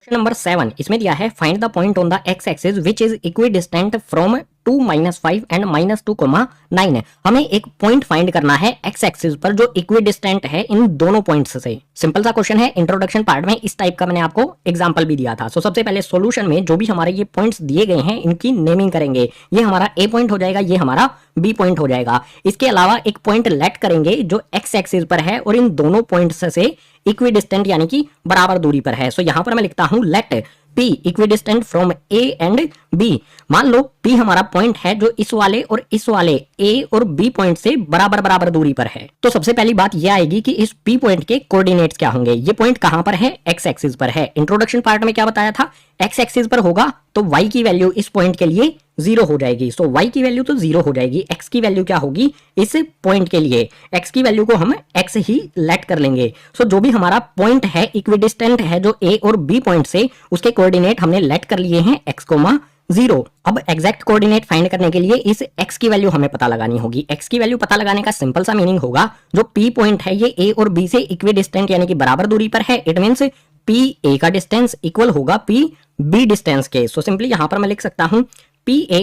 Question number 7 इसमें दिया है find the point on the x axis which is equidistant from 2 -5 and -2, 9 हमें एक पॉइंट फाइंड करना है एक्स एक्सिस पर जो इक्विडिस्टेंट है इन दोनों पॉइंट्स से। सिंपल सा क्वेश्चन है, इंट्रोडक्शन पार्ट में इस टाइप का मैंने आपको एग्जांपल भी दिया था। सबसे पहले सॉल्यूशन में जो भी हमारे ये पॉइंट्स दिए गए हैं इनकी नेमिंग करेंगे। ये हमारा ए पॉइंट हो जाएगा, ये हमारा बी पॉइंट हो जाएगा। इसके अलावा एक पॉइंट लेट करेंगे जो एक्स एक्सिस पर है और इन दोनों पॉइंट्स से इक्विडिस्टेंट यानी कि बराबर दूरी पर है। सो यहां पर मैं लिखता हूं let P equidistant from A and B। मान लो P हमारा पॉइंट है जो इस वाले A और B पॉइंट से बराबर बराबर दूरी पर है। तो सबसे पहली बात यह आएगी कि इस P पॉइंट के कोऑर्डिनेट्स क्या होंगे। ये पॉइंट कहां पर है? एक्स एक्सिस पर है। इंट्रोडक्शन पार्ट में क्या बताया था? एक्स एक्सिस पर होगा तो y की वैल्यू इस पॉइंट के लिए 0 हो जाएगी। सो y की वैल्यू तो 0 हो जाएगी। x की वैल्यू क्या होगी इस पॉइंट के लिए? x की वैल्यू को हम x ही लेट कर लेंगे। सो जो भी हमारा पॉइंट है इक्विडिस्टेंट है जो a और b पॉइंट से, उसके कोऑर्डिनेट हमने लेट कर लिए हैं x, 0। अब एग्जैक्ट कोऑर्डिनेट फाइंड करने के लिए इस x की वैल्यू हमें पता लगानी होगी। x की वैल्यू पता लगाने का सिंपल सा मीनिंग होगा जो p पॉइंट है ये a और b से इक्विडिस्टेंट यानी कि बराबर दूरी पर है। इट मींस पी ए का डिस्टेंस इक्वल होगा पी बी डिस्टेंस के। सो सिंपली यहां पर मैं लिख सकता हूं पी ए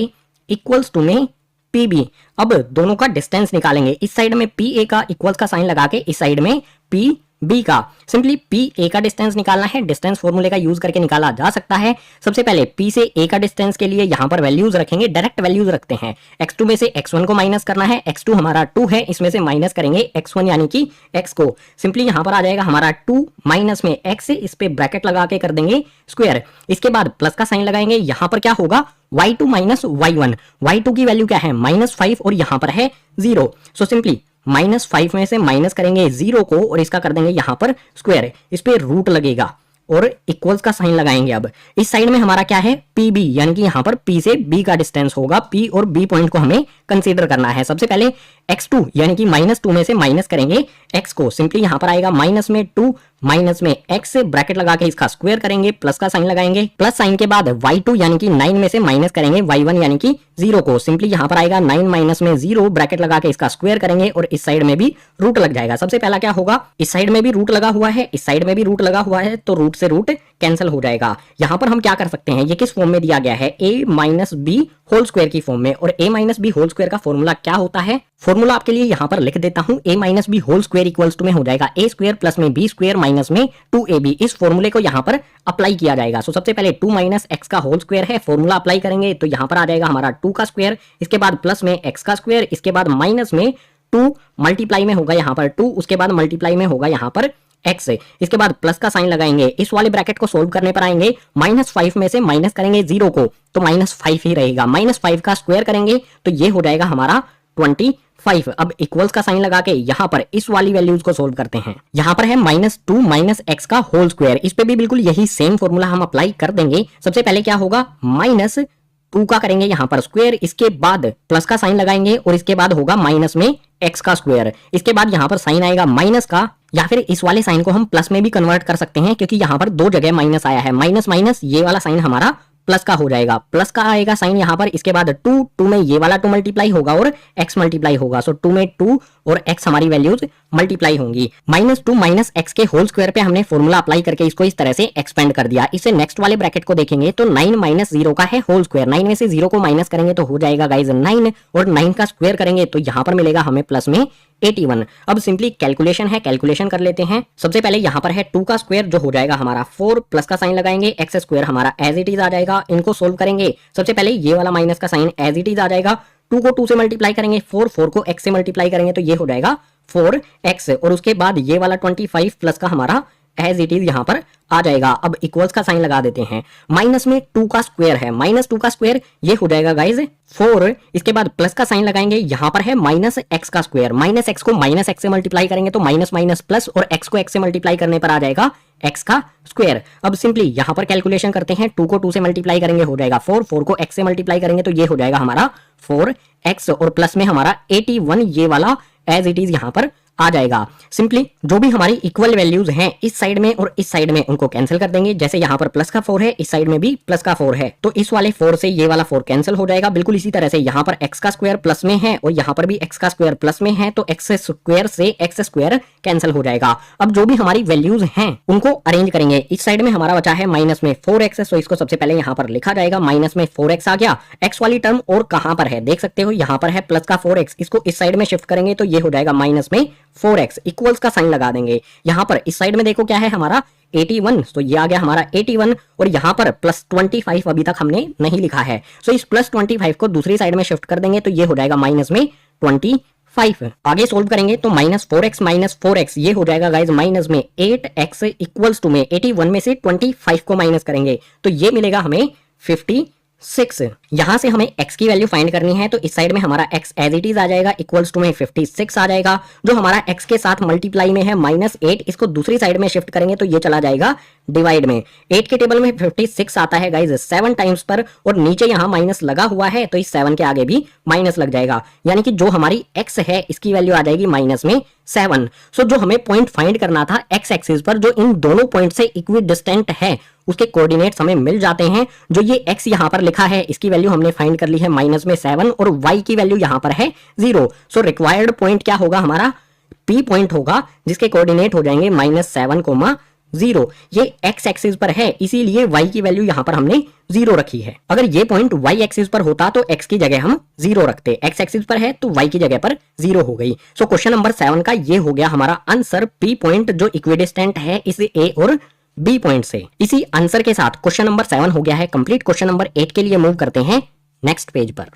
इक्वल्स टू में पी बी। अब दोनों का डिस्टेंस निकालेंगे। इस साइड में पी ए का इक्वल्स का साइन लगा के इस साइड में पी बी का। सिंपली पी ए का डिस्टेंस निकालना है। डिस्टेंस फॉर्मूले का यूज करके निकाला जा सकता है। सबसे पहले पी से ए का डिस्टेंस के लिए यहां पर वैल्यूज रखेंगे, डायरेक्ट वैल्यूज रखते हैं। x2 में से x1 को माइनस करना है। x2 हमारा 2 है, इसमें से माइनस करेंगे x1 यानी कि x को। सिंपली यहां पर आ जाएगा हमारा 2 माइनस में x, इस पे ब्रैकेट लगा के कर देंगे स्क्वायर। इसके बाद प्लस का साइन लगाएंगे। यहां पर क्या होगा y2 माइनस y1। y2 की वैल्यू क्या है? -5 और यहां पर है 0। सो सिंपली -5 में से माइनस करेंगे 0 को और इसका कर देंगे यहां पर स्क्वायर। इस पे रूट लगेगा और इक्वल्स का साइन लगाएंगे। अब इस साइड में हमारा क्या है? पी बी, यानी कि यहां पर P से B का डिस्टेंस होगा। P और B पॉइंट को हमें कंसीडर करना है। सबसे पहले x2 यानी कि -2 में से माइनस करेंगे x को। सिंपली यहां पर आएगा माइनस में 2 माइनस में x, ब्रैकेट लगा के इसका स्क्वायर करेंगे, प्लस का साइन लगाएंगे। प्लस साइन के बाद y2 यानी कि 9 में से माइनस करेंगे y1 यानी कि 0 को। सिंपली यहां पर आएगा 9 माइनस में 0, ब्रैकेट लगा के इसका स्क्वायर करेंगे और इस साइड में भी रूट लग जाएगा। सबसे पहला क्या होगा? इस साइड में भी रूट लगा हुआ है, इस साइड में भी रूट लगा हुआ है, तो रूट से रूट कैंसिल हो जाएगा। यहां पर हम क्या कर सकते हैं, ये किस फॉर्म में दिया गया है? a minus B whole square की फॉर्म में। और a minus B whole square का फॉर्मूला क्या होता है? फॉर्मूला आपके लिए यहां पर लिख देता हूं। a minus B whole square equals to में हो जाएगा a स्क्वायर प्लस में b स्क्वायर माइनस में 2ab। इस फॉर्मूले को यहां पर अप्लाई किया जाएगा। सो सबसे पहले 2 माइनस x का होल स्क्वायर है, फॉर्मूला अप्लाई करेंगे तो यहां पर आ जाएगा हमारा 2 का स्क्वायर, इसके बाद प्लस में x का स्क्वायर, इसके बाद माइनस में 2 मल्टीप्लाई में होगा यहां पर 2, उसके बाद मल्टीप्लाई में होगा यहां पर x, इसके बाद प्लस का साइन लगाएंगे। इस वाले ब्रैकेट को सोल्व करने पर आएंगे -5 में से माइनस करेंगे 0 को तो -5 ही रहेगा। -5 का स्क्वायर करेंगे तो ये हो जाएगा हमारा 25। अब इक्वल्स का साइन लगा के यहां पर इस वाली वैल्यूज को सोल्व करते हैं। यहां पर है -2 माइनस x का होल स्क्वायर, इस पे भी बिल्कुल यही सेम फॉर्मूला हम अप्लाई कर देंगे। सबसे पहले क्या होगा? -2 का करेंगे यहां पर स्क्वायर, इसके बाद प्लस का साइन लगाएंगे और इसके बाद होगा माइनस में x का स्क्वायर। इसके बाद यहां पर साइन आएगा माइनस का, या फिर इस वाले साइन को हम प्लस में भी कन्वर्ट कर सकते हैं क्योंकि यहां पर 2 जगह माइनस आया है। माइनस माइनस ये वाला साइन हमारा प्लस का हो जाएगा, प्लस का आएगा साइन यहां पर। इसके बाद 2 में ये वाला 2 मल्टीप्लाई होगा और x मल्टीप्लाई होगा। सो 2 में 2 और x हमारी वैल्यूज मल्टीप्लाई होंगी। -2 माइनस x के होल स्क्वायर पे हमने फॉर्मूला अप्लाई करके इसको इस तरह से एक्सपेंड कर दिया। इसे नेक्स्ट वाले ब्रैकेट को देखेंगे तो 9 माइनस 0 का है होल स्क्वायर। 9 में से 0 को माइनस करेंगे तो हो जाएगा गाइज 9, और 9 का स्क्वायर करेंगे तो यहां पर मिलेगा हमें प्लस में 81। अब सिंपली कैलकुलेशन है, कैलकुलेशन कर लेते हैं। सबसे पहले यहां पर है 2 का स्क्वायर जो हो जाएगा हमारा 4, प्लस का साइन लगाएंगे, x स्क्वायर हमारा एज इट इज आ जाएगा। इनको सोल्व करेंगे। सबसे पहले ये वाला माइनस का साइन एज इट इज आ जाएगा। 2 को 2 से मल्टीप्लाई करेंगे 4 को x से मल्टीप्लाई करेंगे तो ये हो जाएगा 4x, और उसके बाद ये वाला 25 प्लस का हमारा एज इट इज यहां पर आ जाएगा। अब इक्वल्स का साइन लगा देते हैं। माइनस में 2 का स्क्वायर है, -2 का स्क्वायर ये हो जाएगा गाइज 4, इसके बाद प्लस का साइन लगाएंगे। यहां पर है माइनस x का स्क्वायर, माइनस x को माइनस x से मल्टीप्लाई करेंगे तो माइनस माइनस प्लस, और x को x से मल्टीप्लाई करने पर आ जाएगा x का स्क्वायर। अब सिंपली यहां पर कैलकुलेशन करते हैं। 2 को 2 से मल्टीप्लाई करेंगे हो जाएगा 4 को x से मल्टीप्लाई करेंगे तो ये हो जाएगा हमारा 4x, और प्लस में हमारा 81 ये वाला एज इट इज यहां पर आ जाएगा। सिंपली जो भी हमारी इक्वल वैल्यूज हैं इस साइड में और इस साइड में उनको कैंसिल कर देंगे। जैसे यहाँ पर प्लस का 4 है, इस साइड में भी प्लस का 4 है, तो इस वाले 4 से ये वाला 4 कैंसिल हो जाएगा। बिल्कुल इसी तरह से यहाँ पर x का स्क्वायर प्लस में है और यहाँ पर भी x का स्क्वायर प्लस में है, तो x स्क्वायर से x स्क्वायर कैंसिल हो जाएगा। अब जो भी हमारी वैल्यूज हैं उनको अरेंज करेंगे। इस साइड में हमारा बचा है माइनस में 4x, तो इसको सबसे पहले यहाँ पर लिखा जाएगा। माइनस में 4x आ गया। x वाली टर्म और कहां पर है देख सकते हो, यहाँ पर है प्लस का 4x, इसको इस साइड में शिफ्ट करेंगे तो ये हो जाएगा माइनस में 4x, इक्वल्स का साइन लगा देंगे। यहाँ पर इस साइड में देखो क्या है हमारा 81, तो ये आ गया हमारा 81 और यहाँ पर प्लस 25 अभी तक हमने नहीं लिखा है, सो इस प्लस 25 को दूसरी साइड में शिफ्ट कर देंगे तो ये हो जाएगा माइनस में 25। आगे सोल्व करेंगे तो माइनस 4x ये हो जाएगा गाइज माइनस में 8x इक्वल्स टू में 81 में से 25 को माइनस करेंगे तो ये मिलेगा हमें 56। यहां से हमें x की वैल्यू फाइंड करनी है, तो इस साइड में हमारा x एज इट इज आ जाएगा, इक्वल्स टू में 56 आ जाएगा। जो हमारा x के साथ मल्टीप्लाई में है -8, इसको दूसरी साइड में शिफ्ट करेंगे तो ये चला जाएगा डिवाइड में। 8 के टेबल में 56 आता है गाइज 7 टाइम्स पर, और नीचे यहाँ माइनस लगा हुआ है तो इस 7 के आगे भी माइनस लग जाएगा, यानी कि जो हमारी x है इसकी वैल्यू आ जाएगी माइनस में 7। सो जो हमें पॉइंट फाइंड करना था x एक्सिस पर जो इन दोनों पॉइंट से इक्विडिस्टेंट है उसके कोऑर्डिनेट्स हमें मिल जाते हैं। जो ये x यहाँ पर लिखा है इसकी वैल्यू हमने फाइंड कर ली है माइनस में 7 और y की वैल्यू यहाँ पर है 0। सो रिक्वायर्ड पॉइंट क्या होगा हमारा P पॉइंट होगा जिसके कोऑर्डिनेट हो जाएंगे -7,0। ये x एक्सिस पर है इसीलिए y की वैल्यू यहाँ पर हमने 0 रखी है। अगर ये पॉइंट y एक्सिस पर होता तो x की जगह हम 0 रखते, x एक्सिस पर है तो y की जगह पर 0 हो गई। सो क्वेश्चन नंबर 7 का ये हो गया हमारा आंसर, P पॉइंट जो इक्विडिस्टेंट है इस A और B पॉइंट से। इसी आंसर के साथ क्वेश्चन नंबर 7 हो गया है कंप्लीट। क्वेश्चन नंबर 8 के लिए मूव करते हैं नेक्स्ट पेज पर।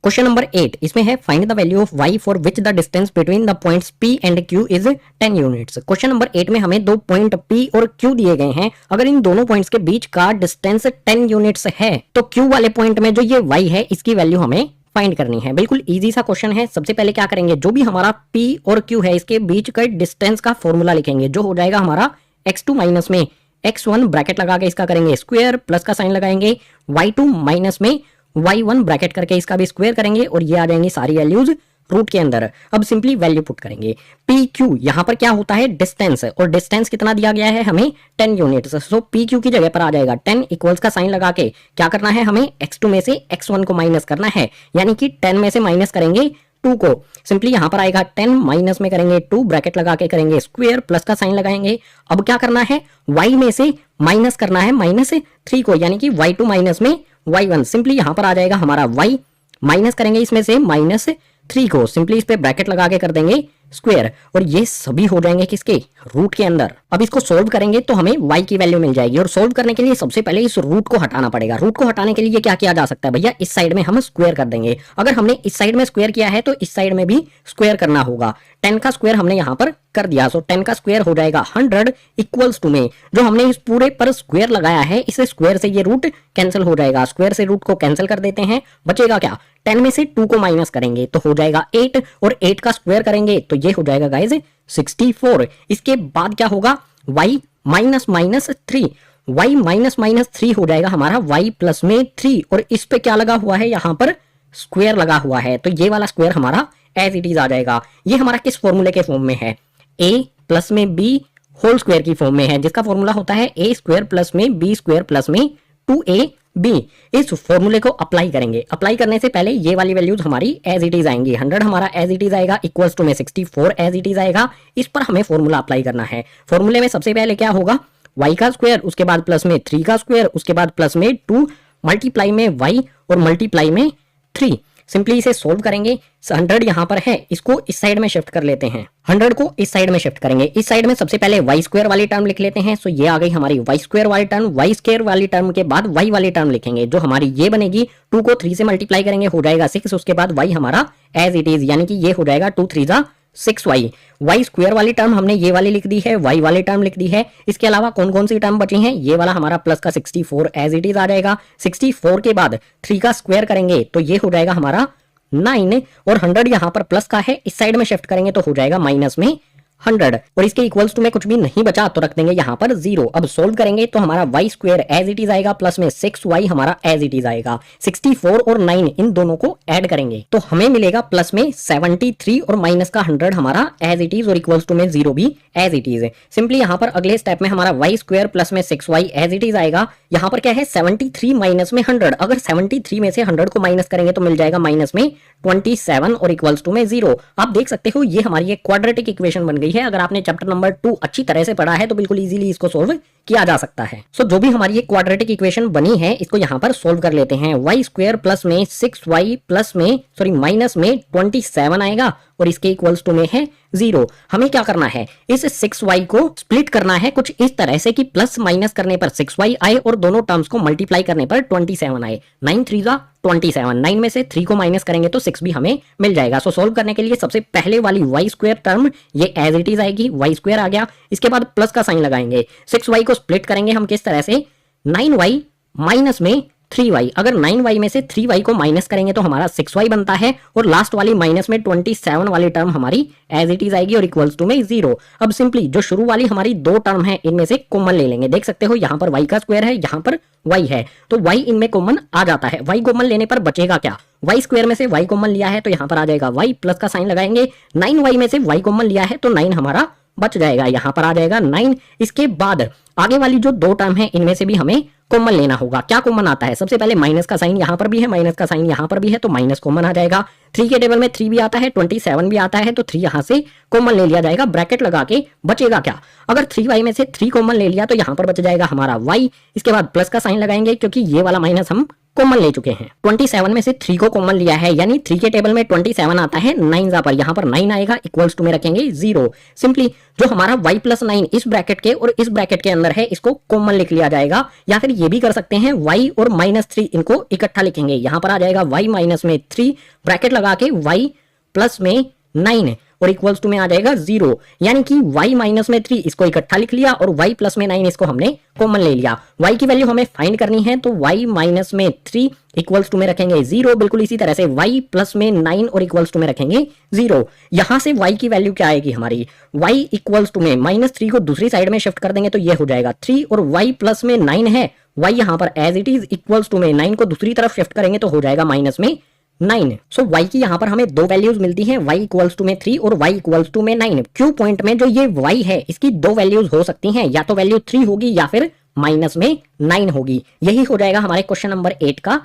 क्वेश्चन नंबर 8 इसमें है find the value of y for which the distance between the points P and Q is 10 units. Question number 8 में हमें दो पॉइंट P और Q दिए गए हैं। अगर इन दोनों पॉइंट्स के बीच का डिस्टेंस 10 यूनिट्स है तो Q वाले पॉइंट में जो ये y है इसकी वैल्यू हमें फाइंड करनी है। बिल्कुल इजी सा क्वेश्चन है। सबसे पहले क्या करेंगे, जो भी हमारा P और Q है इसके बीच का डिस्टेंस का फॉर्मूला लिखेंगे, जो हो जाएगा हमारा x2 माइनस में x1 ब्रैकेट लगा के इसका करेंगे स्क्वायर, प्लस का साइन लगाएंगे, y2 माइनस में y1 ब्रैकेट करके इसका भी स्क्वायर करेंगे और ये आ जाएंगी सारी वैल्यूज रूट के अंदर। अब सिंपली वैल्यू पुट करेंगे। पी क्यू यहाँ पर क्या होता है डिस्टेंस, और डिस्टेंस कितना दिया गया है हमें 10 यूनिट्स। सो पी क्यू की जगह पर आ जाएगा 10 इक्वल्स का साइन लगा के क्या करना है हमें x2 में से x1 को माइनस करना है, यानी कि 10 में से माइनस करेंगे 2 को। सिंपली यहाँ पर आएगा 10 माइनस में करेंगे 2 ब्रैकेट लगा के करेंगे स्क्वायर, प्लस का साइन लगाएंगे। अब क्या करना है y में से माइनस करना है -3 को, यानी कि y2 माइनस में y1। सिंपली यहाँ पर आ जाएगा हमारा y माइनस करेंगे इसमें से -3 को, सिंपली इस पे ब्रैकेट लगा के कर देंगे स्क्वायर, और ये सभी हो जाएंगे किसके रूट के अंदर। अब इसको सोल्व करेंगे तो हमें y की वैल्यू मिल जाएगी, और सोल्व करने के लिए सबसे पहले इस रूट को हटाना पड़ेगा। रूट को हटाने के लिए क्या किया जा सकता है भैया, इस साइड में हम स्क्वायर कर देंगे। अगर हमने इस साइड में स्क्वायर किया है तो इस साइड में भी स्क्वायर करना होगा। 10 का स्क्वायर हमने यहाँ पर कर दिया, सो 10 का स्क्वायर हो जाएगा 100 इक्वल्स टू में जो हमने इस पूरे पर स्क्वायर लगाया है इस स्क्वायर से ये रूट कैंसिल हो जाएगा। स्क्वायर से रूट को कैंसिल कर देते हैं, बचेगा क्या 10 में से 2 को माइनस करेंगे तो हो जाएगा 8, और 8 का स्क्वायर करेंगे तो ये हो जाएगा गाइज 64। इसके बाद क्या होगा y -3, y -3 हो जाएगा हमारा y प्लस में 3, और इस पे क्या लगा हुआ है यहाँ पर स्क्वायर लगा हुआ है, तो ये वाला स्क्वायर हमारा एज इट इज आ जाएगा। ये हमारा किस फॉर्मूले के फॉर्म में है, a प्लस में b होल स्क्वायर की फॉर्म में है, जिसका फॉर्मूला होता है a स्क्वायर प्लस में b स्क्वायर प्लस में 2ab। इस फॉर्मूले को अप्लाई करेंगे। अप्लाई करने से पहले ये वाली वैल्यूज हमारी एज इट इज आएंगी। 100 हमारा एज इट इज आएगा, इक्वल्स टू में 64 एज इट इज आएगा। इस पर हमें फॉर्मूला अप्लाई करना है। फॉर्मूले में सबसे पहले क्या होगा y का स्क्वायर, उसके बाद प्लस में 3 का स्क्वायर, उसके बाद प्लस में 2 मल्टीप्लाई में y और मल्टीप्लाई में 3। सिंपली इसे सोल्व करेंगे। 100 यहाँ पर है, इसको इस साइड में शिफ्ट कर लेते हैं। 100 को इस साइड में शिफ्ट करेंगे। इस साइड में सबसे पहले y स्क्वायर वाली टर्म लिख लेते हैं। सो ये आ गई हमारी y स्क्वायर वाली टर्म। y स्क्वायर वाली टर्म के बाद y वाली टर्म लिखेंगे, जो हमारी ये बनेगी। 2 को 3 से मल्टीप्लाई करेंगे हो जाएगा 6, उसके बाद y हमारा एज इट इज, यानी कि ये हो जाएगा 2 3 जा 6y। y स्क्वायर वाली टर्म हमने ये वाली लिख दी है, y वाली टर्म लिख दी है। इसके अलावा कौन कौन सी टर्म बची हैं, ये वाला हमारा प्लस का 64 एज इट इज आ जाएगा। 64 के बाद 3 का स्क्वायर करेंगे तो ये हो जाएगा हमारा 9, और 100 यहाँ पर प्लस का है, इस साइड में शिफ्ट करेंगे तो हो जाएगा माइनस में 100 और इसके इक्वल्स टू में कुछ भी नहीं बचा तो रख देंगे यहाँ पर 0। अब सोल्व करेंगे तो हमारा y square as it is आएगा प्लस में 6y हमारा एज इट इज आएगा। 64 और 9 इन दोनों को ऐड करेंगे तो हमें मिलेगा प्लस में 73 और माइनस का 100 हमारा एज इट इज और इक्वल्स टू में 0 भी एज इट इज। सिंपली यहाँ पर अगले स्टेप में हमारा y स्क्वायर प्लस में 6y एज इट इज आएगा। यहाँ पर क्या है 73 माइनस में 100, अगर 73 में से 100 को माइनस करेंगे तो मिल जाएगा माइनस में 27 और इक्वल्स टू में 0। आप देख सकते हो ये हमारी एक क्वाड्रेटिक इक्वेशन बन गई है। अगर आपने चैप्टर नंबर 2 अच्छी तरह से पढ़ा है तो बिल्कुल इजीली इसको सोल्व किया जा सकता है। सो जो भी हमारी एक क्वाड्रेटिक इक्वेशन बनी है इसको यहाँ पर सोल्व कर लेते हैं। y स्क्वायर प्लस में 6y प्लस में माइनस में 27 आएगा और इसके इक्वल्स टू में है 0। हमें क्या करना है, इस 6y को स्प्लिट करना है कुछ इस तरह से कि प्लस माइनस करने पर 6y आए और दोनों टर्म्स को मल्टीप्लाई करने पर 27 आए। 9 3 जा 27, 9 में से 3 को माइनस करेंगे तो 6 भी हमें मिल जाएगा। सो सोल्व करने के लिए सबसे पहले वाली y स्क्वायर टर्म ये एज इट इज आएगी, y स्क्वायर आ गया। इसके बाद प्लस का साइन लगाएंगे, 6y को स्प्लिट करेंगे हम किस तरह से 9y माइनस में 3y। अगर 9y में से 3y को माइनस करेंगे तो हमारा 6y बनता है और लास्ट वाली माइनस में 27 वाली टर्म हमारी एज इट इज आएगी और इक्वल्स टू में 0। अब सिंपली जो शुरू वाली हमारी दो टर्म है इनमें से कॉमन ले लेंगे। देख सकते हो यहाँ पर y का स्क्वायर है, यहाँ पर y है तो y इनमें कॉमन आ जाता है। y कॉमन लेने पर बचेगा क्या, y स्क्वायर में से y कॉमन लिया है तो यहाँ पर आ जाएगा y, प्लस का साइन लगाएंगे। 9y में से y कॉमन लिया है तो 9 हमारा बच जाएगा, यहाँ पर आ जाएगा 9। इसके बाद आगे वाली जो दो टर्म है इनमें से भी हमें कॉमन लेना होगा। क्या कॉमन आता है, सबसे पहले माइनस का साइन यहाँ पर भी है, माइनस का साइन यहाँ पर भी है तो माइनस कॉमन आ जाएगा। 3 के टेबल में 3 भी आता है, 27 भी आता है तो 3 यहाँ से कॉमन ले लिया जाएगा। ब्रैकेट लगा के बचेगा क्या, अगर 3y में से 3 कॉमन ले लिया तो यहाँ पर बच जाएगा हमारा y। इसके बाद प्लस का साइन लगाएंगे क्योंकि ये वाला माइनस हम कॉमन ले चुके हैं। 27 में से 3 को कॉमन लिया है यानी 3 के टेबल में 27 आता है, 9 पर यहाँ पर 9 आएगा, इक्वल्स टू में रखेंगे 0। सिंपली जो हमारा y प्लस 9 इस ब्रैकेट के और इस ब्रैकेट के अंदर है इसको कॉमन लिख लिया जाएगा, या फिर ये भी कर सकते हैं y और माइनस 3 इनको इकट्ठा लिखेंगे। यहाँ पर आ जाएगा y माइनस में 3 ब्रैकेट लगा के y प्लस में 9 और इक्वल्स टू में आ जाएगा 0। यानी कि y माइनस में 3 इसको इकट्ठा लिख लिया और y प्लस में 9 इसको हमने कॉमन ले लिया। y की वैल्यू हमें फाइंड करनी है तो y माइनस में 3 इक्वल्स टू में रखेंगे 0। बिल्कुल इसी तरह से y प्लस में 9 और इक्वल्स टू में रखेंगे 0। यहां से y की वैल्यू क्या आएगी हमारी, y इक्वल्स टू में माइनस 3 को दूसरी साइड में शिफ्ट कर देंगे तो ये हो जाएगा 3 और y प्लस में 9 है, y यहाँ पर as it is equals to में 9 को दूसरी तरफ शिफ्ट करेंगे तो हो जाएगा माइनस में 9। सो y की यहाँ पर हमें दो वैल्यूज मिलती हैं, y इक्वल्स टू में 3 और y इक्वल्स टू में 9। क्यू पॉइंट में जो ये y है इसकी दो वैल्यूज हो सकती हैं, या तो वैल्यू 3 होगी या फिर माइनस में 9 होगी। यही हो जाएगा हमारे क्वेश्चन नंबर 8 का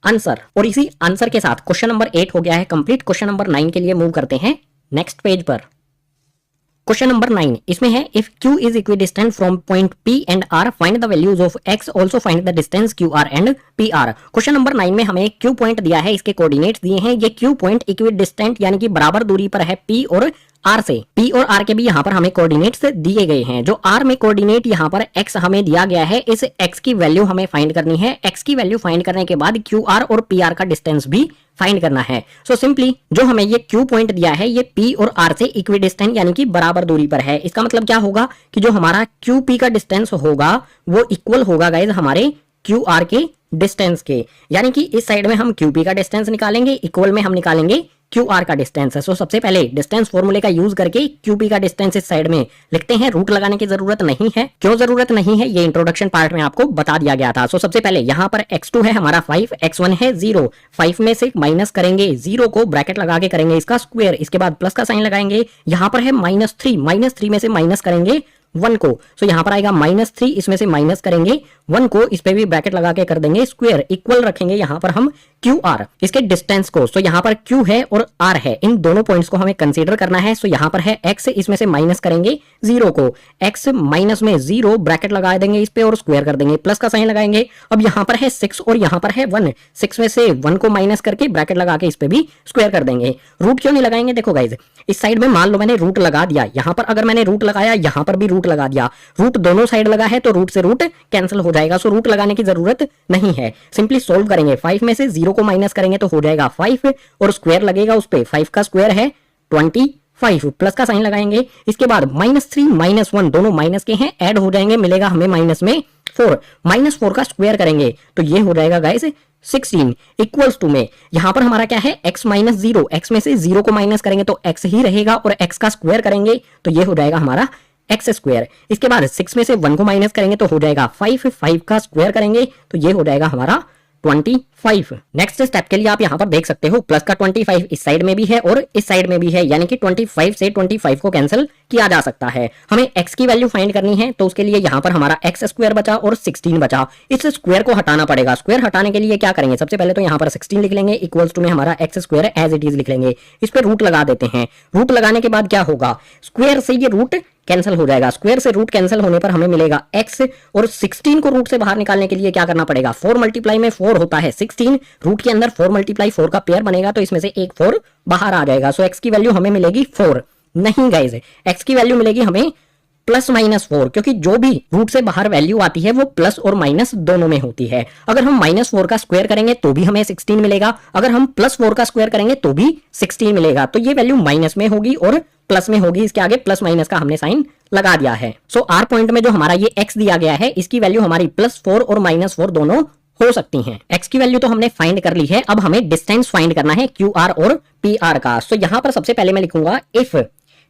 आंसर। और इसी आंसर के साथ क्वेश्चन नंबर 8 हो गया है कंप्लीट। क्वेश्चन नंबर 9 के लिए मूव करते हैं नेक्स्ट पेज पर। क्वेश्चन नंबर 9 इसमें है if Q is equidistant from point P and R find the values of X also find the distance QR and PR। Question number 9 में हमें Q point दिया है, इसके कोऑर्डिनेट्स दिए हैं। ये Q पॉइंट इक्विडिस्टेंट यानी कि बराबर दूरी पर है P और R से। P और R के भी यहाँ पर हमें कोऑर्डिनेट्स दिए गए हैं। जो R में कोऑर्डिनेट यहाँ पर X हमें दिया गया है, इस X की वैल्यू हमें फाइंड करनी है। X की वैल्यू फाइंड करने के बाद QR और PR का डिस्टेंस भी फाइंड करना है। सो सिंपली जो हमें ये Q पॉइंट दिया है ये P और R से इक्विडिस्टेंट यानी कि बराबर दूरी पर है। इसका मतलब क्या होगा कि जो हमारा QP का डिस्टेंस होगा वो इक्वल होगा गाइज हमारे QR के डिस्टेंस के, यानी कि इस साइड में हम QP का डिस्टेंस निकालेंगे, इक्वल में हम निकालेंगे QR का डिस्टेंस है। सो सबसे पहले डिस्टेंस फॉर्मूले का यूज करके QP का डिस्टेंस इस साइड में लिखते हैं। रूट लगाने की जरूरत नहीं है, क्यों जरूरत नहीं है ये इंट्रोडक्शन पार्ट में आपको बता दिया गया था। सो सबसे पहले यहाँ पर x2 है हमारा 5, x1 है 0, 5 में से माइनस करेंगे 0 को, ब्रैकेट लगा के करेंगे इसका स्क्वायर, इसके बाद प्लस का साइन लगाएंगे। यहाँ पर है -3 में से माइनस करेंगे 1 को, सो यहाँ पर आएगा -3, इसमें से माइनस करेंगे 1 को, इस पे भी ब्रैकेट लगा के कर देंगे स्क्वायर, इक्वल रखेंगे यहाँ पर हम QR इसके डिस्टेंस को। सो यहाँ पर Q है और R है, इन दोनों पॉइंट्स को हमें कंसीडर करना है। सो यहाँ पर है x, इसमें से माइनस करेंगे 0 को, x माइनस में 0 ब्रैकेट लगा देंगे इस पे और स्क्वायर कर देंगे, प्लस का साइन लगाएंगे। अब यहाँ पर है 6 और यहाँ पर है 1, 6 में से 1 को माइनस करके ब्रैकेट लगा के इस पे भी स्क्वायर कर देंगे। रूट क्यों नहीं लगाएंगे, देखो गाइज इस साइड में मान लो मैंने रूट लगा दिया, यहाँ पर अगर मैंने रूट लगाया यहाँ पर भी रूट लगा दिया, रूट दोनों साइड लगा है तो रूट से रूट कैंसिल हो जाएगा। सो रूट लगाने की जरूरत नहीं है, सिंपली सोल्व करेंगे। 5 में से 0 को माइनस करेंगे तो हो जाएगा 5 और स्क्वायर लगेगा उस पे, 5 का स्क्वायर है 25, प्लस का साइन लगाएंगे। इसके बाद -3 -1 दोनों माइनस के हैं, ऐड हो जाएंगे, मिलेगा हमें माइनस में 4 माइनस 4 का स्क्वायर करेंगे तो ये हो जाएगा गाइस 16 इक्वल्स टू में यहां पर हमारा क्या है x माइनस 0, x में से 0 को माइनस करेंगे तो x ही रहेगा और x का स्क्वायर करेंगे तो ये हो जाएगा हमारा एक्स स्क्वायर। इसके बाद 6 में से 1 को माइनस करेंगे तो हो जाएगा 5, 5 का स्क्वायर करेंगे तो ये हो जाएगा हमारा 25। नेक्स्ट स्टेप के लिए आप यहाँ पर देख सकते हो प्लस का 25 इस साइड में भी है और इस साइड में भी है, यानी कि 25 से 25 को कैंसिल किया जा सकता है। हमें x की वैल्यू फाइंड करनी है तो उसके लिए यहाँ पर हमारा एक्स स्क्वायर बचा और 16 बचा। इस स्क्वायर को हटाना पड़ेगा। स्क्वायर हटाने के लिए क्या करेंगे, सबसे पहले तो यहाँ पर 16 लिख लेंगे इक्वल्स टू में हमारा X square as it is लिख लेंगे। इस पर रूट लगा देते हैं। रूट लगाने के बाद क्या होगा, स्क्वायर से ये रूट कैंसिल हो जाएगा। स्क्वायर से रूट कैंसिल होने पर हमें मिलेगा x और 16 को रूट से बाहर निकालने के लिए क्या करना पड़ेगा, 4 मल्टीप्लाई में 4 होता है 16, रूट के अंदर 4 मल्टीप्लाई 4 का पेयर बनेगा तो इसमें से एक 4 बाहर आ जाएगा। सो x की वैल्यू हमें मिलेगी 4। नहीं गाइस, x की वैल्यू मिलेगी हमें प्लस माइनस 4, क्योंकि जो भी रूट से बाहर वैल्यू आती है वो प्लस और माइनस दोनों में होती है। अगर हम माइनस 4 का स्क्वायर करेंगे तो भी हमें 16 मिलेगा, अगर हम प्लस 4 का स्क्वायर करेंगे तो भी 16 मिलेगा। तो ये वैल्यू माइनस में होगी और प्लस में होगी, इसके आगे प्लस माइनस का हमने साइन लगा दिया है। सो आर पॉइंट में जो हमारा ये x दिया गया है इसकी वैल्यू हमारी +4 और -4 दोनों हो सकती हैं। x की वैल्यू तो हमने फाइंड कर ली है, अब हमें डिस्टेंस फाइंड करना है QR और PR का। सो यहां पर सबसे पहले मैं लिखूंगा इफ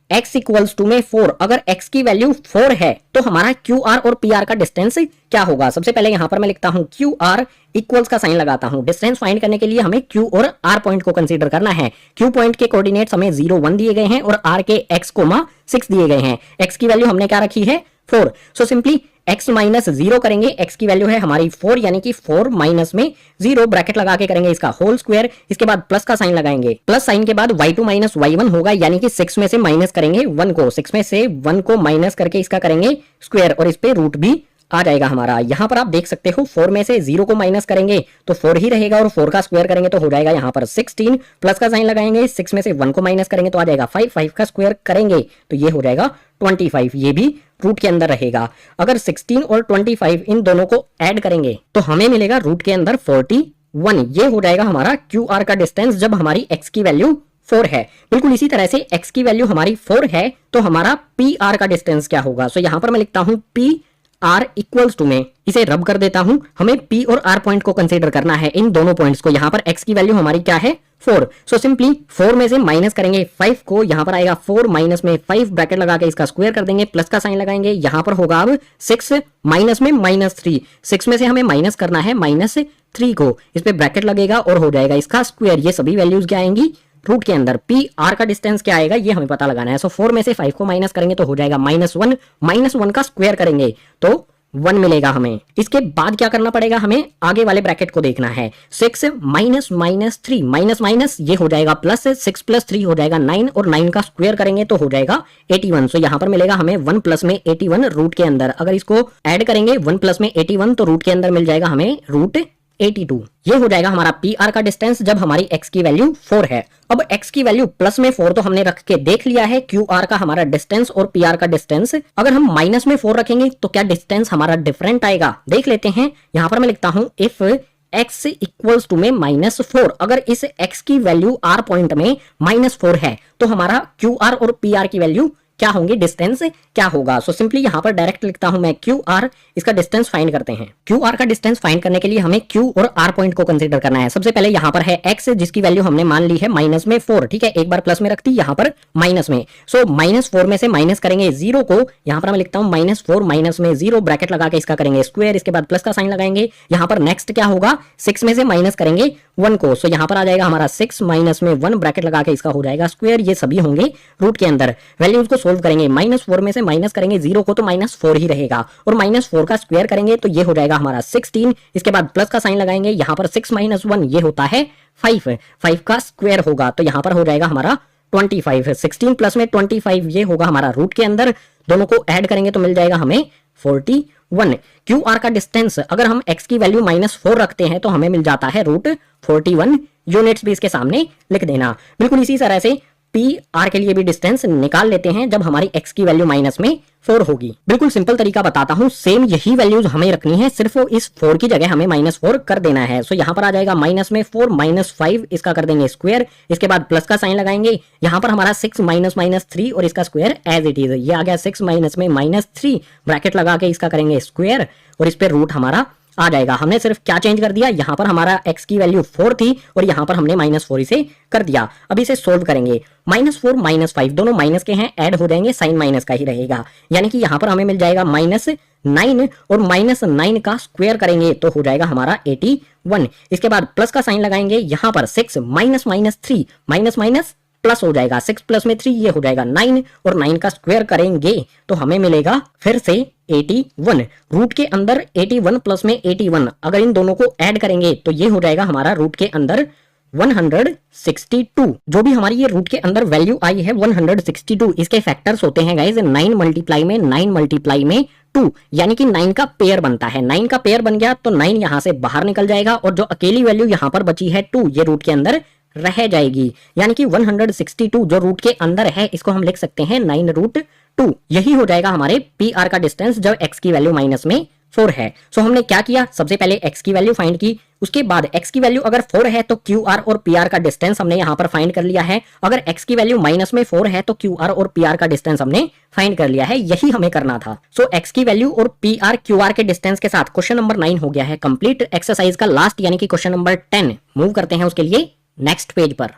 x इक्वल्स टू में 4, अगर x की वैल्यू 4 है तो हमारा QR और PR का डिस्टेंस क्या होगा। सबसे पहले यहां पर मैं लिखता हूं QR इक्वल्स का साइन लगाता हूं। डिस्टेंस फाइंड करने के लिए हमें Q और R पॉइंट को कंसीडर करना है। Q पॉइंट के कोऑर्डिनेट्स हमें 0, 1 दिए गए हैं और R के x, 6 दिए गए हैं। x की वैल्यू हमने क्या रखी है 4। सो सिंपली x माइनस 0 करेंगे, x की वैल्यू है हमारी 4, यानी कि 4 माइनस में 0 ब्रैकेट लगा के करेंगे इसका होल स्क्वायर। इसके बाद प्लस का साइन लगाएंगे, प्लस साइन के बाद y2 माइनस y1 होगा, यानी कि 6 में से माइनस करेंगे 1 को, 6 में से 1 को माइनस करके इसका करेंगे स्क्वायर और इस पे रूट भी आ जाएगा हमारा। यहां पर आप देख सकते हो 4 में से 0 को माइनस करेंगे तो 4 ही रहेगा और 4 का स्क्वायर करेंगे तो हो जाएगा यहां पर 16, प्लस का साइन लगाएंगे, 6 में से 1 को माइनस करेंगे तो आ जाएगा 5, 5 का स्क्वायर करेंगे तो ये हो जाएगा 25, ये भी रूट के अंदर रहेगा। अगर 16 और 25 इन दोनों को ऐड करेंगे तो हमें मिलेगा रूट के अंदर 41। ये हो जाएगा हमारा QR का डिस्टेंस जब हमारी x की वैल्यू 4 है। बिल्कुल इसी तरह से x की वैल्यू हमारी 4 है तो हमारा PR का डिस्टेंस क्या होगा। सो यहां पर मैं लिखता हूं PR इक्वल्स टू में, इसे रब कर देता हूं, हमें P और R पॉइंट को कंसीडर करना है, इन दोनों पॉइंट्स को। यहां पर x की वैल्यू हमारी क्या है 4। सो सिंपली 4 में से माइनस करेंगे 5 को, यहां पर आएगा 4 माइनस में 5 ब्रैकेट लगा के इसका स्क्वायर कर देंगे, प्लस का साइन लगाएंगे, यहां पर होगा अब 6 माइनस में -3, 6 में से हमें माइनस करना है -3 को, इस पे ब्रैकेट लगेगा और हो जाएगा इसका स्क्वायर। ये सभी वैल्यूज क्या आएंगी रूट के अंदर। PR का डिस्टेंस क्या आएगा ये हमें पता लगाना है। सो 4 में से 5 को माइनस करेंगे तो हो जाएगा -1, -1 का स्क्वायर करेंगे तो 1 मिलेगा हमें। इसके बाद क्या करना पड़ेगा, हमें आगे वाले ब्रैकेट को देखना है। 6 माइनस -3 माइनस माइनस ये हो जाएगा प्लस, 6 प्लस 3 हो जाएगा 9 और 9 का स्क्वायर करेंगे तो हो जाएगा 81। सो यहाँ पर मिलेगा हमें 1 प्लस में 81 रूट के अंदर। अगर इसको ऐड करेंगे 1 प्लस में 81 तो रूट के अंदर मिल जाएगा हमें रूट 82। ये हो जाएगा हमारा PR का डिस्टेंस जब हमारी x की वैल्यू 4 है। अब x की वैल्यू प्लस में 4 तो हमने रख के देख लिया है, QR का हमारा डिस्टेंस और PR का डिस्टेंस। अगर हम माइनस में 4 रखेंगे तो क्या डिस्टेंस हमारा डिफरेंट आएगा, देख लेते हैं। यहां पर मैं लिखता हूं इफ x इक्वल्स टू में -4, अगर इस x की वैल्यू R पॉइंट में -4 है तो हमारा QR और PR की वैल्यू क्या होंगे, डिस्टेंस क्या होगा। सो सिंपली यहां पर डायरेक्ट लिखता हूं मैं QR, इसका डिस्टेंस फाइंड करते हैं। QR का डिस्टेंस फाइंड करने के लिए हमें Q और R पॉइंट को कंसीडर करना है। सबसे पहले यहां पर है x जिसकी वैल्यू हमने मान ली है माइनस में 4, ठीक है, एक बार प्लस में रखती, यहां पर माइनस में। सो -4 में से माइनस करेंगे 0 को, यहां पर मैं लिखता हूं -4 माइनस में 0 ब्रैकेट लगा के इसका करेंगे स्क्वायर, इसके बाद प्लस का साइन लगाएंगे। यहां पर नेक्स्ट क्या होगा, 6 में से माइनस करेंगे 1 को, सो यहां पर आ जाएगा हमारा 6 माइनस में 1 ब्रैकेट लगा के इसका हो जाएगा स्क्वायर। ये सभी होंगे रूट के अंदर। वैल्यूज को सोल्व करेंगे, -4 में से माइनस करेंगे 0 को तो -4 ही रहेगा और -4 का स्क्वायर करेंगे तो ये हो जाएगा हमारा 16। इसके बाद प्लस का साइन लगाएंगे, यहां पर 6 माइनस 1 ये होता है 5, 5 का स्क्वायर होगा तो यहां पर हो जाएगा हमारा 25। 16 प्लस में 25 ये होगा हमारा रूट के अंदर, दोनों को ऐड करेंगे तो मिल जाएगा हमें 41। QR का डिस्टेंस अगर हम x की वैल्यू -4 रखते हैं तो हमें मिल जाता है रूट 41। यूनिट्स भी इसके सामने लिख देना। बिल्कुल इसी तरह से पी आर के लिए भी डिस्टेंस निकाल लेते हैं जब हमारी एक्स की वैल्यू माइनस में 4 होगी। बिल्कुल सिंपल तरीका बताता हूं, सेम यही वैल्यूज हमें रखनी है, सिर्फ इस 4 की जगह हमें -4 कर देना है। सो यहाँ पर आ जाएगा माइनस में 4 -5, इसका कर देंगे स्क्वायर, इसके बाद प्लस का साइन लगाएंगे, यहाँ पर हमारा 6 -3 और इसका स्क्वायर एज इट इज, ये आ गया 6 माइनस में -3, ब्रैकेट लगा के इसका करेंगे स्क्वायर और इस पे रूट हमारा आ जाएगा। हमने सिर्फ क्या चेंज कर दिया, यहाँ पर हमारा x की वैल्यू 4 थी और यहाँ पर हमने -4 इसे कर दिया। अब इसे सोल्व करेंगे, -4 -5 दोनों माइनस के हैं, ऐड हो जाएंगे, साइन माइनस का ही रहेगा, यानी कि यहाँ पर हमें मिल जाएगा -9 और -9 का स्क्वायर करेंगे तो हो जाएगा हमारा 81। इसके बाद प्लस का साइन लगाएंगे, यहाँ पर 6 -3 माइनस प्लस हो जाएगा, 6 प्लस में 3 ये हो जाएगा 9 और 9 का स्क्वायर करेंगे तो हमें मिलेगा फिर से 81। रूट के अंदर 81 प्लस में 81, अगर इन दोनों को ऐड करेंगे तो ये हो जाएगा हमारा रूट के अंदर 162। जो भी हमारी ये रूट के अंदर वैल्यू आई है 162, इसके फैक्टर्स होते हैं गाइज 9 मल्टीप्लाई में 9 मल्टीप्लाई में 2, यानी कि 9 का पेयर बनता है। 9 का पेयर बन गया तो 9 यहां से बाहर निकल जाएगा और जो अकेली वैल्यू यहां पर बची है 2, ये रूट के अंदर रह जाएगी, यानी कि 162 जो रूट के अंदर है इसको हम लिख सकते हैं 9√2। यही हो जाएगा हमारे पी आर का डिस्टेंस जब x की वैल्यू माइनस में 4 है। सो हमने क्या किया, सबसे पहले x की वैल्यू फाइंड की, उसके बाद x की वैल्यू अगर 4 है तो क्यू आर और पी आर का डिस्टेंस हमने यहाँ पर फाइंड कर लिया है। अगर x की वैल्यू माइनस में 4 है तो क्यू आर और पी आर का डिस्टेंस हमने फाइंड कर लिया है, यही हमें करना था। सो x की वैल्यू और पी आर क्यू आर के डिस्टेंस के साथ क्वेश्चन नंबर 9 हो गया है कंप्लीट। एक्सरसाइज का लास्ट यानी कि क्वेश्चन नंबर 10 मूव करते हैं उसके लिए नेक्स्ट पेज पर।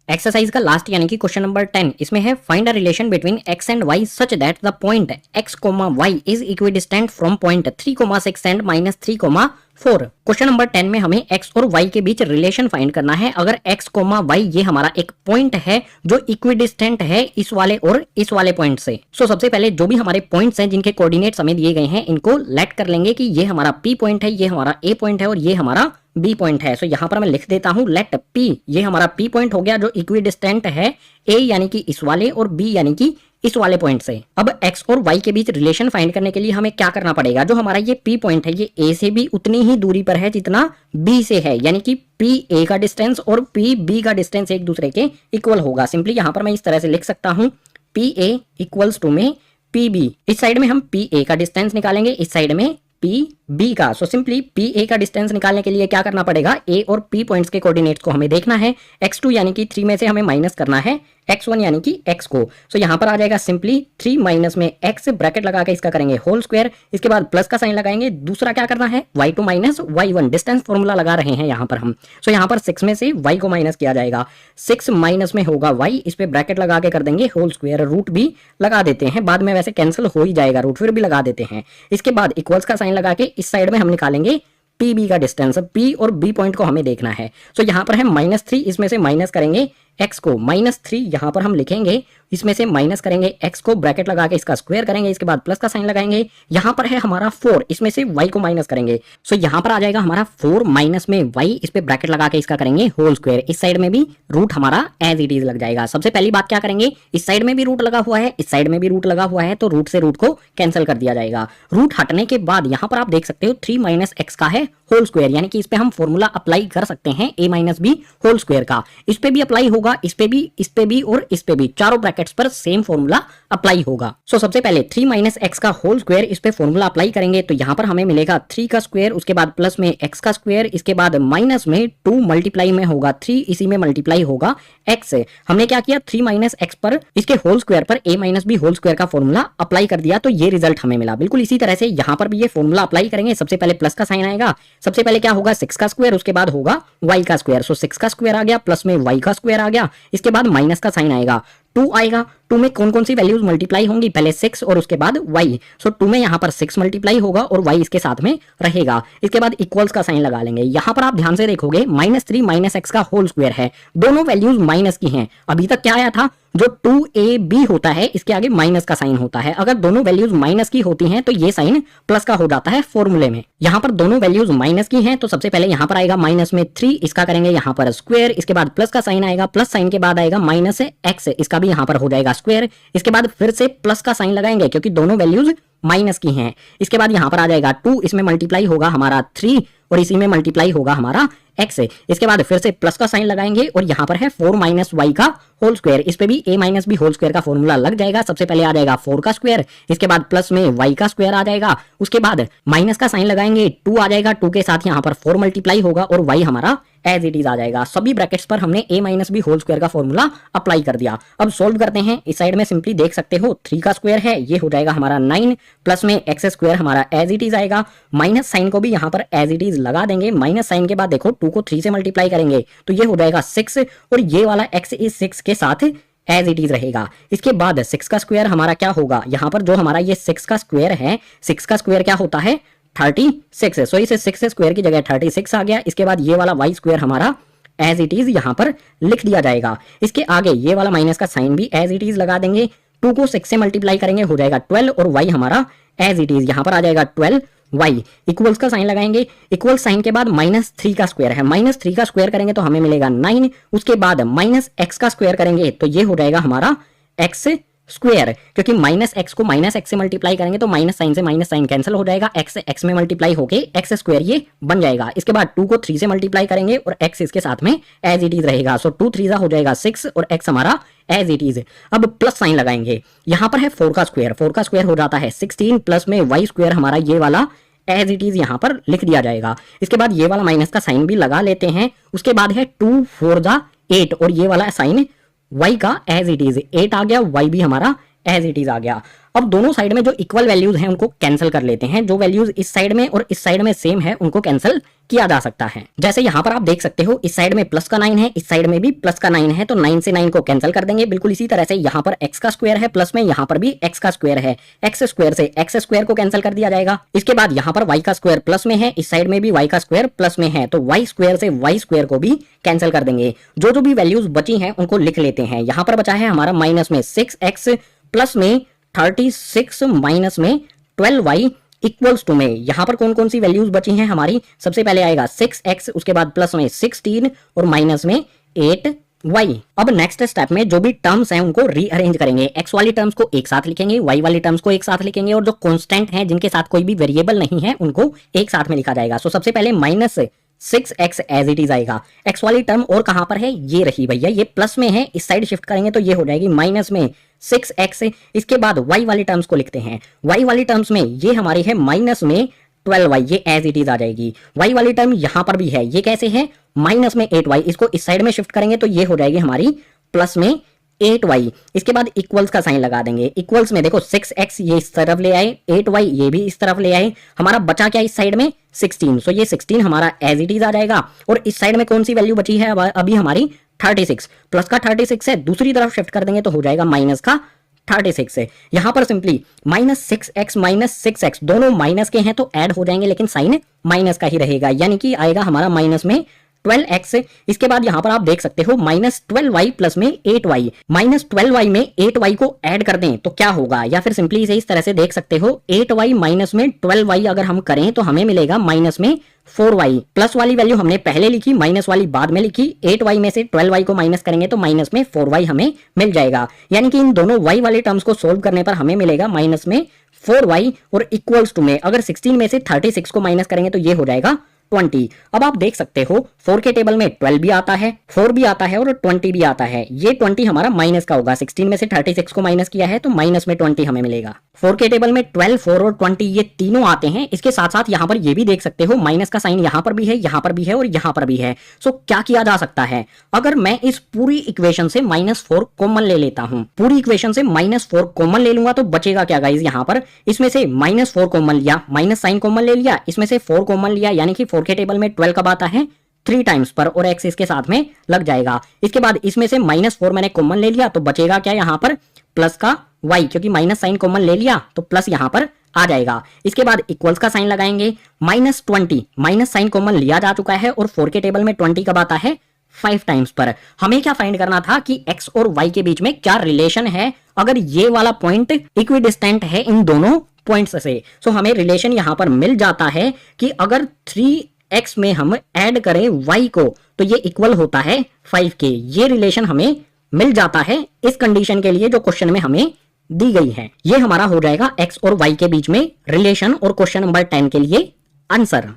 एक्सरसाइज का लास्ट यानी कि क्वेश्चन नंबर 10, इसमें है find a relation between x and y such that the point x, y is equidistant from point 3,6 and -3,4। Question number 10 में हमें x और y के बीच रिलेशन फाइंड करना है। अगर x, y ये हमारा एक पॉइंट है जो इक्विडिस्टेंट है इस वाले और इस वाले पॉइंट से। सो सबसे पहले जो भी हमारे पॉइंट्स हैं जिनके कोऑर्डिनेट्स हमें दिए गए हैं इनको लेट कर लेंगे कि ये हमारा P पॉइंट है, ये हमारा A पॉइंट है और ये हमारा B पॉइंट है। सो यहाँ पर मैं लिख देता हूं लेट P, ये हमारा P पॉइंट हो गया जो इक्विडिस्टेंट है A यानी कि इस वाले और B यानी कि इस वाले पॉइंट से। अब x और y के बीच रिलेशन फाइंड करने के लिए हमें क्या करना पड़ेगा, जो हमारा ये P पॉइंट है ये A से भी उतनी ही दूरी पर है जितना B से है, यानी कि P A का डिस्टेंस और P B का डिस्टेंस एक दूसरे के इक्वल होगा। सिंपली यहाँ पर मैं इस तरह से लिख सकता हूँ P A इक्वल्स टू में P B। इस साइड में हम P A का डिस्टेंस निकालेंगे, इस साइड में P B का। सो सिंपली P A का डिस्टेंस निकालने के लिए क्या करना पड़ेगा, A और P पॉइंट्स के कोऑर्डिनेट्स को हमें देखना है। x2 यानी कि 3 में से हमें माइनस करना है x1 यानी कि x को। सो यहाँ पर आ जाएगा सिंपली 3 माइनस में x, ब्रैकेट लगा के इसका करेंगे होल स्क्वायर, इसके बाद प्लस का साइन लगाएंगे। दूसरा क्या करना है, y2 minus y1, distance formula लगा रहे हैं यहाँ पर हम। सो यहाँ पर 6 में से y को माइनस किया जाएगा, 6 माइनस में होगा y, इस पे ब्रैकेट लगा के कर देंगे होल स्क्वायर, रूट भी लगा देते हैं, बाद में वैसे कैंसिल हो ही जाएगा रूट, फिर भी लगा देते हैं। इसके बाद इक्वल्स का साइन लगा के इस साइड में हम निकालेंगे पी बी का डिस्टेंस। P और B पॉइंट को हमें देखना है। सो यहाँ पर हम -3 इसमें से माइनस करेंगे x को, -3 यहाँ पर हम लिखेंगे, इसमें से माइनस करेंगे x को, ब्रैकेट लगा के इसका स्क्वायर करेंगे, इसके बाद प्लस का साइन लगाएंगे। यहाँ पर है हमारा 4, इसमें से y को माइनस करेंगे। सो यहाँ पर आ जाएगा हमारा 4 माइनस में y, इस पे ब्रैकेट लगा के इसका करेंगे होल स्क्वायर, इस साइड में भी रूट हमारा एज इट इज लग जाएगा। सबसे पहली बात क्या करेंगे, इस साइड में भी रूट लगा हुआ है, इस साइड में भी रूट लगा हुआ है, तो रूट से रूट को कैंसिल कर दिया जाएगा। रूट हटने के बाद यहाँ पर आप देख सकते हो 3 - x का है होल स्क्वायर, यानी कि इस पे हम फॉर्मूला अप्लाई कर सकते हैं a - b होल स्क्वायर का। इस पे भी अप्लाई होगा, इस पे भी और इस पे भी, चारों ब्रैकेट्स पर सेम फॉर्मूला अप्लाई होगा। सो सबसे पहले 3 - x का होल स्क्वायर, इस पे फॉर्मूला अप्लाई करेंगे तो यहाँ पर हमें मिलेगा 3 का स्क्वायर, उसके बाद प्लस में x का स्क्वायर, इसके बाद माइनस में 2 मल्टीप्लाई में होगा 3, इसी में मल्टीप्लाई होगा x। हमने क्या किया, 3 - x पर इसके होल स्क्वायर पर a - b होल स्क्वायर का फॉर्मूला अप्लाई कर दिया, तो ये रिजल्ट हमें मिला। बिल्कुल इसी तरह से यहाँ पर भी ये फॉर्मूला अप्लाई करेंगे। सबसे पहले प्लस का साइन आएगा, सबसे पहले क्या होगा 6 का स्क्वायर, उसके बाद होगा y का स्क्वायर। सो 6 का स्क्वायर आ गया, प्लस में y का स्क्वायर आ गया, इसके बाद माइनस का साइन आएगा, 2 आएगा। 2 में कौन कौन सी वैल्यूज मल्टीप्लाई होंगी, पहले 6 और उसके बाद y। सो 2 में यहाँ पर 6 मल्टीप्लाई होगा और y इसके साथ में रहेगा। इसके बाद इक्वल्स का साइन लगा लेंगे। यहाँ पर आप ध्यान से देखोगे -3 - x का होल स्क्वायर है, दोनों वैल्यूज माइनस की हैं। अभी तक क्या आया था, जो 2ab होता है इसके आगे माइनस का साइन होता है। अगर दोनों वैल्यूज माइनस की होती हैं तो ये साइन प्लस का हो जाता है फॉर्मूले में। यहाँ पर दोनों वैल्यूज माइनस की हैं तो सबसे पहले यहाँ पर आएगा -3, इसका करेंगे यहाँ पर स्क्वायर, इसके बाद प्लस का साइन आएगा, प्लस साइन के बाद आएगा -x, इसका भी यहाँ पर हो जाएगा स्क्वायर, इसके बाद फिर से प्लस का साइन लगाएंगे क्योंकि दोनों वैल्यूज माइनस की हैं। इसके बाद यहाँ पर आ जाएगा 2, इसमें मल्टीप्लाई होगा हमारा 3 और इसी में मल्टीप्लाई होगा हमारा x। इसके बाद फिर से प्लस का साइन लगाएंगे और यहाँ पर है 4 माइनस वाई का होल स्क्वायर। इस पे भी a minus B whole square का फॉर्मूला लग जाएगा। सबसे पहले आ जाएगा 4 का स्क्वायर, इसके बाद प्लस में y का स्क्वायर आ जाएगा, उसके बाद माइनस का साइन लगाएंगे, 2 आ जाएगा, 2 के साथ यहाँ पर 4 मल्टीप्लाई होगा और y हमारा एज इट इज आ जाएगा। सभी ब्रैकेट्स पर हमने a minus B whole square का फॉर्मूला अप्लाई कर दिया। अब सोल्व करते हैं। इस साइड में सिंपली देख सकते हो 3 का स्क्वायर है, ये हो जाएगा हमारा 9, प्लस में एक्स स्क्वायर हमारा एज इट इज आएगा, माइनस साइन को भी यहाँ पर एज इट इज लगा देंगे। माइनस साइन के बाद देखो 2 को 3 से मल्टीप्लाई करेंगे तो ये हो जाएगा 6 और ये वाला x इज 6 के साथ एज इट इज रहेगा। इसके बाद 6 का स्क्वायर हमारा क्या होगा, यहाँ पर जो हमारा ये 6 का स्क्वायर है, 6 का स्क्वायर क्या होता है 36। सो इसे 6 स्क्वायर की जगह 36 आ गया। इसके बाद ये वाला y स्क्वायर हमारा एज इट इज यहाँ पर लिख दिया जाएगा। इसके आगे ये वाला माइनस का साइन भी एज इट इज लगा देंगे, 2 को 6 से मल्टीप्लाई करेंगे हो जाएगा 12 और y हमारा एज इट इज यहाँ पर आ जाएगा 12 y। इक्वल्स का साइन लगाएंगे, इक्वल साइन के बाद -3 का स्क्वायर है, -3 का स्क्वायर करेंगे तो हमें मिलेगा 9। उसके बाद -x का स्क्वायर करेंगे तो ये हो जाएगा हमारा x स्क्वायर, क्योंकि -x को -x से मल्टीप्लाई करेंगे तो माइनस साइन से माइनस साइन कैंसिल हो जाएगा, x से x में मल्टीप्लाई होके x स्क्वायर ये बन जाएगा। इसके बाद 2 को 3 से मल्टीप्लाई करेंगे और x इसके साथ में एज इट इज रहेगा। सो 2 3 हो जाएगा 6 और x हमारा एज इट इज। अब प्लस साइन लगाएंगे, यहाँ पर है 4 का स्क्वायर, 4 का स्क्वायर हो जाता है 16 प्लस में y स्क्वायर हमारा ये वाला एज इट इज यहाँ पर लिख दिया जाएगा। इसके बाद ये वाला माइनस का साइन भी लगा लेते हैं। उसके बाद है 2 4 8 और ये वाला साइन y का एज इट इज 8 आ गया, y भी हमारा एज इट इज आ गया। अब दोनों साइड में जो इक्वल वैल्यूज हैं उनको कैंसिल कर लेते हैं। जो वैल्यूज इस साइड में और इस साइड में सेम है उनको कैंसिल किया जा सकता है। जैसे यहाँ पर आप देख सकते हो इस साइड में प्लस का 9 है, इस साइड में भी प्लस का 9 है, तो 9 से 9 को कैंसिल कर देंगे। बिल्कुल इसी तरह से यहाँ पर x का स्क्वायर है, प्लस में यहाँ पर भी x का स्क्वायर है, x स्क्वायर से x स्क्वायर को कैंसिल कर दिया जाएगा। इसके बाद यहाँ पर y का स्क्वायर प्लस में है, इस साइड में भी y का स्क्वायर प्लस में है, तो y स्क्वायर से y स्क्वायर को भी कैंसिल कर देंगे। जो भी वैल्यूज बची हैं उनको लिख लेते हैं। यहाँ पर बचा है हमारा माइनस में 6x प्लस में 36 माइनस में 12y इक्वल्स टू में यहाँ पर कौन कौन सी वैल्यूज बची हैं हमारी। सबसे पहले आएगा 6x, उसके बाद प्लस में 16 और माइनस में 8y। अब नेक्स्ट स्टेप में जो भी टर्म्स हैं उनको रीअरेंज करेंगे। x वाली टर्म्स को एक साथ लिखेंगे, y वाली टर्म्स को एक साथ लिखेंगे और जो कांस्टेंट हैं जिनके साथ कोई भी वेरिएबल नहीं है उनको एक साथ में लिखा जाएगा। सो सबसे पहले -6x एज इट इज आएगा। x वाली टर्म और कहां पर है, ये रही भैया, ये प्लस में है, इस साइड शिफ्ट करेंगे तो ये हो जाएगी माइनस में 6x। इसके बाद y वाली टर्म्स को लिखते हैं। y वाली टर्म्स में ये हमारी है माइनस में 12y, ये एज इट इज आ जाएगी। y वाली टर्म यहां पर भी है, ये कैसे है माइनस में 8y, इसको इस साइड में शिफ्ट करेंगे तो ये हो जाएगी हमारी प्लस में 8y। इसके बाद इक्वल्स का साइन लगा देंगे। इक्वल्स में देखो 6x ये इस तरफ ले आए, 8y ये भी इस तरफ ले आए, हमारा बचा क्या इस साइड में 16। सो ये 16 हमारा एज इट इज आ जाएगा। और इस साइड में कौन सी वैल्यू बची है अभी हमारी 36, प्लस का 36 है, दूसरी तरफ शिफ्ट कर देंगे तो हो जाएगा माइनस का 36 है। यहां पर सिंपली -6x -6x दोनों माइनस के हैं तो ऐड हो जाएंगे, लेकिन साइन माइनस का ही रहेगा, यानी कि आएगा हमारा माइनस में 12x। इसके बाद यहां पर आप देख सकते हो -12y प्लस में 8y, -12y में 8y को ऐड कर दें तो क्या होगा, या फिर सिंपली इसे इस तरह से देख सकते हो 8y माइनस में 12y अगर हम करें तो हमें मिलेगा माइनस में 4y। प्लस वाली वैल्यू हमने पहले लिखी, माइनस वाली बाद में लिखी। 8y में से 12y को माइनस करेंगे तो माइनस में 4y हमें मिल जाएगा, यानी कि इन दोनों y वाले टर्म्स को सोल्व करने पर हमें मिलेगा माइनस में 4y और इक्वल्स टू में अगर 16 में से 36 को माइनस करेंगे तो ये हो जाएगा 20। अब आप देख सकते हो 4 के टेबल में 12 भी आता है, 4 भी आता है और 20 भी आता है। ये 20 हमारा माइनस का होगा, 16 में से 36 को माइनस किया है तो माइनस में 20 हमें मिलेगा। 4 के टेबल में 12, 4 और 20 ये तीनों आते हैं। इसके साथ साथ यहाँ पर ये भी देख सकते हो माइनस का साइन यहाँ पर भी है, यहाँ पर भी है और यहाँ पर भी है। सो क्या किया जा सकता है, अगर मैं इस पूरी इक्वेशन से -4 कॉमन ले लेता हूँ, पूरी इक्वेशन से -4 कॉमन ले लूंगा तो बचेगा क्या गाइज, यहाँ पर इसमें से -4 कॉमन लिया, माइनस साइन कॉमन ले लिया, इसमें से 4 कॉमन लिया, यानी कि 4 के टेबल में 12 कब आता है 3 टाइम्स पर और x इसके साथ में लग जाएगा। इसके बाद इसमें से -4 मैंने कॉमन ले लिया तो बचेगा क्या यहाँ पर प्लस का y, क्योंकि माइनस साइन कॉमन ले लिया तो प्लस यहाँ पर आ जाएगा। इसके बाद इक्वल्स का साइन लगाएंगे, -20 माइनस साइन कॉमन लिया जा चुका है और 4 के टेबल में 20 कब आता है 5 टाइम्स पर। हमें क्या फाइंड करना था कि x और y के बीच में क्या रिलेशन है, अगर ये वाला पॉइंट इक्विडिस्टेंट है इन दोनों पॉइंट्स से। सो हमें रिलेशन यहां पर मिल जाता है कि अगर 3x में हम ऐड करें y को तो ये इक्वल होता है 5 के। ये रिलेशन हमें मिल जाता है इस कंडीशन के लिए जो क्वेश्चन में हमें दी गई है। ये हमारा हो जाएगा x और y के बीच में रिलेशन और क्वेश्चन नंबर 10 के लिए आंसर।